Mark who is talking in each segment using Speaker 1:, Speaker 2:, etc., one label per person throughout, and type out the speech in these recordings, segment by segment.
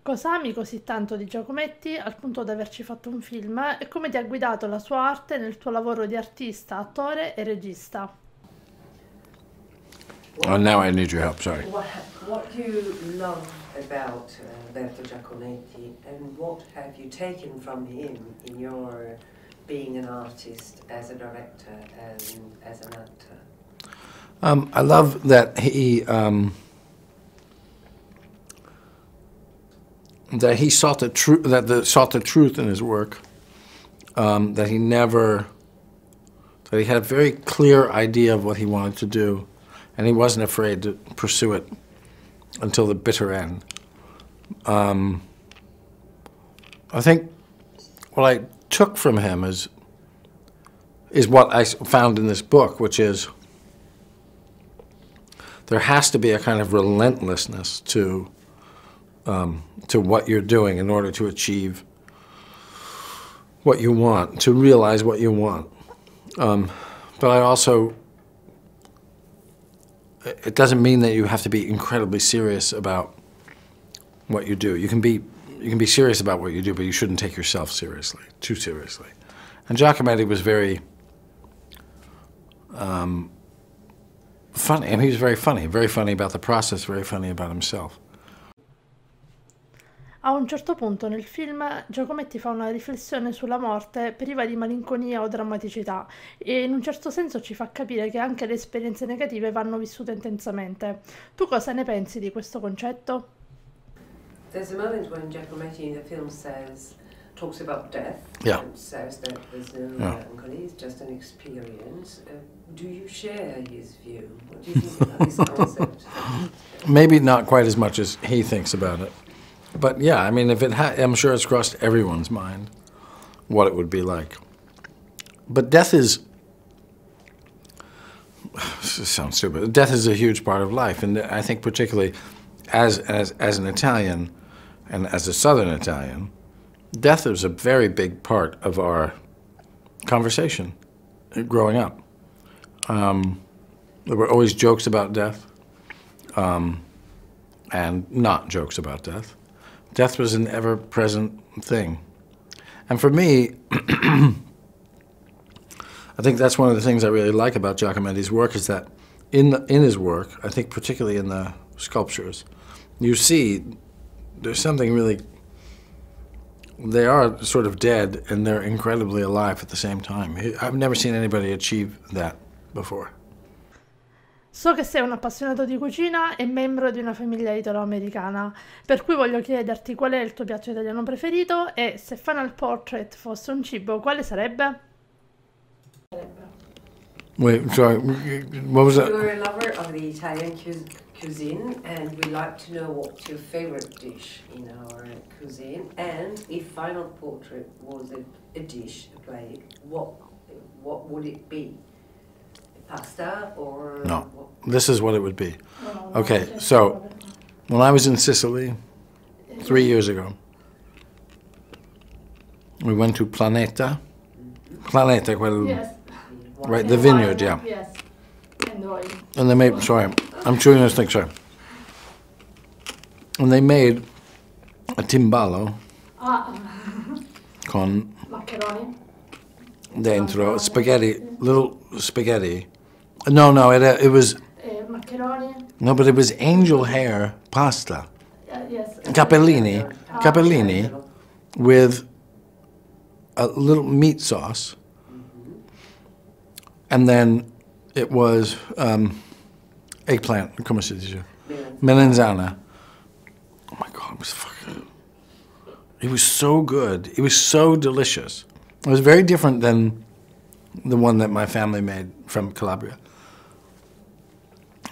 Speaker 1: Cosa ami così tanto di Giacometti al punto da averci fatto un film e come ti ha guidato la sua arte nel tuo lavoro di artista, attore e regista?
Speaker 2: Oh, now I need your help, sorry.
Speaker 3: What do you love about Alberto Giacometti, and what have you taken from him in your being an artist, as a director, and as an actor?
Speaker 2: I love that he sought the truth, sought the truth in his work. That he had a very clear idea of what he wanted to do, and he wasn't afraid to pursue it until the bitter end. I think what I took from him is what I found in this book, which is there has to be a kind of relentlessness to what you're doing in order to achieve what you want, to realize what you want. But I also, it doesn't mean that you have to be incredibly serious about what you do. You can be serious about what you do, but you shouldn't take yourself seriously, too seriously. And Giacometti was very funny. I mean, he was very funny about the process, very funny about himself.
Speaker 1: A un certo punto nel film Giacometti fa una riflessione sulla morte priva di malinconia o drammaticità e in un certo senso ci fa capire che anche le esperienze negative vanno vissute intensamente. Tu cosa ne pensi di questo concetto?
Speaker 3: There's a moment when Giacometti in the film talks about death,
Speaker 2: Yeah.
Speaker 3: and says that there's no melancholy, it's just an experience. Do you share his view? What do you think about this concept?
Speaker 2: Maybe not quite as much as he thinks about it. But yeah, I mean, I'm sure it's crossed everyone's mind what it would be like. But death is, this sounds stupid, death is a huge part of life. And I think particularly as an Italian and as a Southern Italian, death is a very big part of our conversation growing up. There were always jokes about death and not jokes about death. Death was an ever-present thing. And for me, I think that's one of the things I really like about Giacometti's work is that in his work, I think particularly in the sculptures, you see there's something really, they are sort of dead and they're incredibly alive at the same time. I've never seen anybody achieve that before.
Speaker 1: So che sei un appassionato di cucina e membro di una famiglia italo-americana, per cui voglio chiederti qual è il tuo piatto italiano preferito e se Final Portrait fosse un cibo, quale sarebbe?
Speaker 2: Wait, sorry, what was that?
Speaker 3: You're a lover of the Italian cuisine, and we'd like to know what's your favorite dish in our cuisine, and if Final Portrait was a dish, a plate, what would it be? Pasta or...
Speaker 2: No, this is what it would be. Okay, so when I was in Sicily 3 years ago, we went to Planeta. Planeta,
Speaker 1: Yes.
Speaker 2: right, the vineyard, yeah.
Speaker 1: Yes. And oil.
Speaker 2: And they made, sorry, I'm chewing this thing, sorry. And they made a timballo con
Speaker 1: Maccheroni.
Speaker 2: dentro spaghetti, little spaghetti. No, it was,
Speaker 1: Maccheroni.
Speaker 2: no, but it was angel hair pasta.
Speaker 1: Yes.
Speaker 2: Capellini with a little meat sauce. And then it was eggplant, come si dice? Melanzana. Oh my God, it was so good. It was so delicious. It was very different than the one that my family made from Calabria.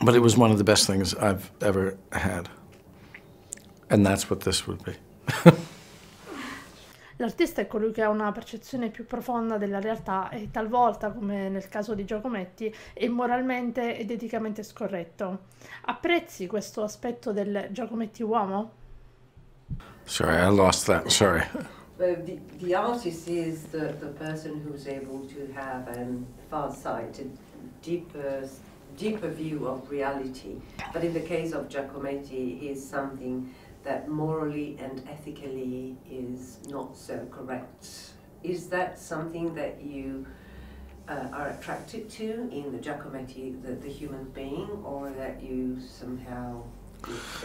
Speaker 2: But it was one of the best things I've ever had. And that's what this would be.
Speaker 1: L'artista è colui che ha una percezione più profonda della realtà e talvolta, come nel caso di Giacometti, è moralmente ed eticamente scorretto. Apprezzi questo aspetto del Giacometti uomo?
Speaker 2: Sorry, I lost that. Sorry.
Speaker 3: The artist is the person who's able to have a far-sighted, deeper view of reality. But in the case of Giacometti, is something that morally and ethically is not so correct. Is that something that you are attracted to in the Giacometti, the human being, or that you somehow...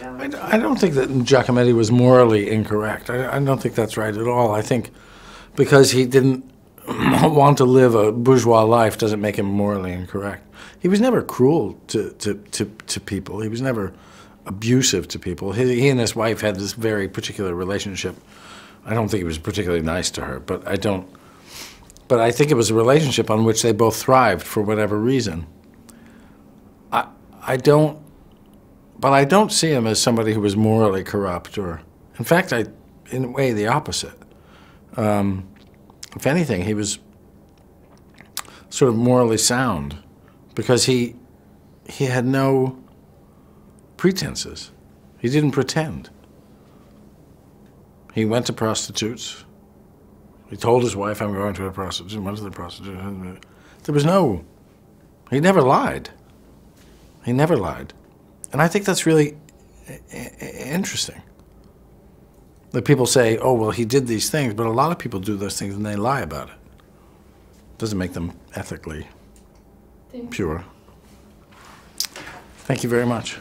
Speaker 2: I don't think that Giacometti was morally incorrect. I don't think that's right at all. I think because he didn't want to live a bourgeois life doesn't make him morally incorrect. He was never cruel to people. He was never abusive to people. He and his wife had this very particular relationship. I don't think he was particularly nice to her, but I think it was a relationship on which they both thrived for whatever reason. I don't see him as somebody who was morally corrupt, or, in fact, in a way, the opposite. If anything, he was sort of morally sound because he had no pretenses. He didn't pretend. He went to prostitutes. He told his wife, I'm going to a prostitute, went to the prostitute. There was no, he never lied. He never lied. And I think that's really interesting. That people say, oh, well, he did these things, but a lot of people do those things and they lie about it. Doesn't make them ethically pure. Thank you very much.